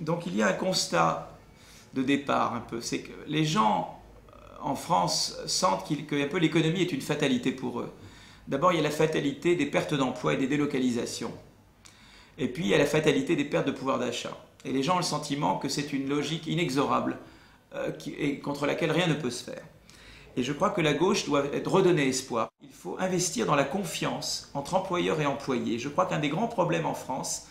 donc il y a un constat de départ un peu, c'est que les gens en France sentent qu'un peu l'économie est une fatalité pour eux. D'abord, il y a la fatalité des pertes d'emploi et des délocalisations. Et puis, il y a la fatalité des pertes de pouvoir d'achat. Et les gens ont le sentiment que c'est une logique inexorable et contre laquelle rien ne peut se faire. Et je crois que la gauche doit redonner espoir. Il faut investir dans la confiance entre employeurs et employés. Je crois qu'un des grands problèmes en France,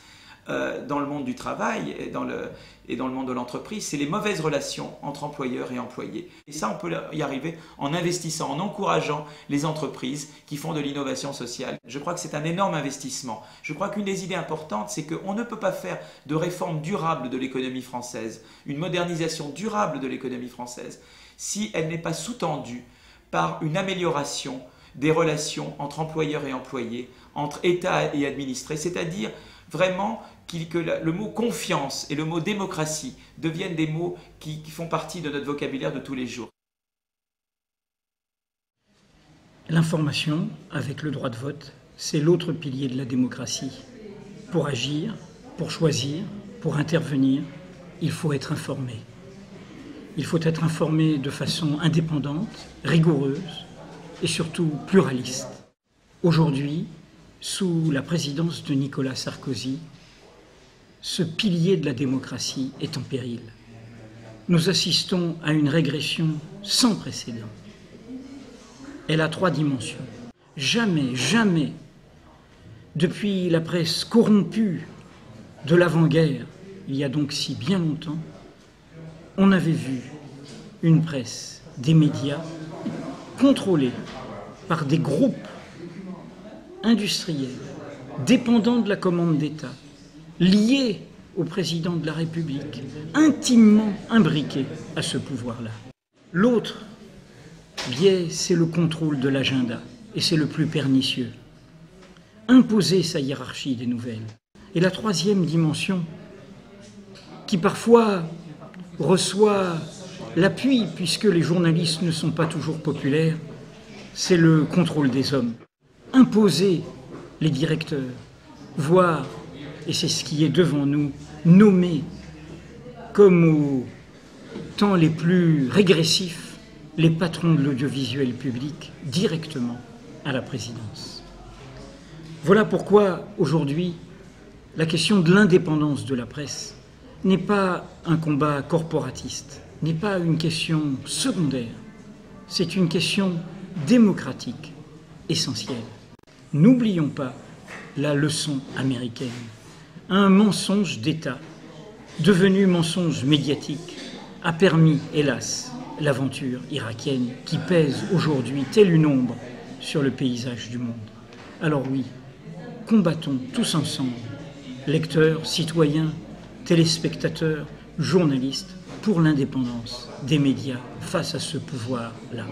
dans le monde du travail et dans le monde de l'entreprise, c'est les mauvaises relations entre employeurs et employés. Et ça, on peut y arriver en investissant, en encourageant les entreprises qui font de l'innovation sociale. Je crois que c'est un énorme investissement. Je crois qu'une des idées importantes, c'est qu'on ne peut pas faire de réforme durable de l'économie française, une modernisation durable de l'économie française, si elle n'est pas sous-tendue par une amélioration des relations entre employeurs et employés, entre État et administrés, c'est-à-dire vraiment que le mot confiance et le mot démocratie deviennent des mots qui font partie de notre vocabulaire de tous les jours. L'information, avec le droit de vote, c'est l'autre pilier de la démocratie. Pour agir, pour choisir, pour intervenir, il faut être informé. Il faut être informé de façon indépendante, rigoureuse et surtout pluraliste. Aujourd'hui, sous la présidence de Nicolas Sarkozy, ce pilier de la démocratie est en péril. Nous assistons à une régression sans précédent. Elle a 3 dimensions. Jamais, jamais, depuis la presse corrompue de l'avant-guerre, il y a donc si bien longtemps, on avait vu une presse, des médias, contrôlés par des groupes industriels, dépendants de la commande d'État, liés au président de la République, intimement imbriqués à ce pouvoir-là. L'autre biais, c'est le contrôle de l'agenda, et c'est le plus pernicieux. Imposer sa hiérarchie des nouvelles. Et la 3e dimension, qui parfois reçoit l'appui, puisque les journalistes ne sont pas toujours populaires, c'est le contrôle des hommes. Imposer les directeurs, voire, et c'est ce qui est devant nous, nommer comme aux temps les plus régressifs les patrons de l'audiovisuel public directement à la présidence. Voilà pourquoi aujourd'hui la question de l'indépendance de la presse n'est pas un combat corporatiste, n'est pas une question secondaire, c'est une question démocratique essentielle. N'oublions pas la leçon américaine. Un mensonge d'État, devenu mensonge médiatique, a permis, hélas, l'aventure irakienne qui pèse aujourd'hui telle une ombre sur le paysage du monde. Alors oui, combattons tous ensemble, lecteurs, citoyens, téléspectateurs, journalistes, pour l'indépendance des médias face à ce pouvoir-là.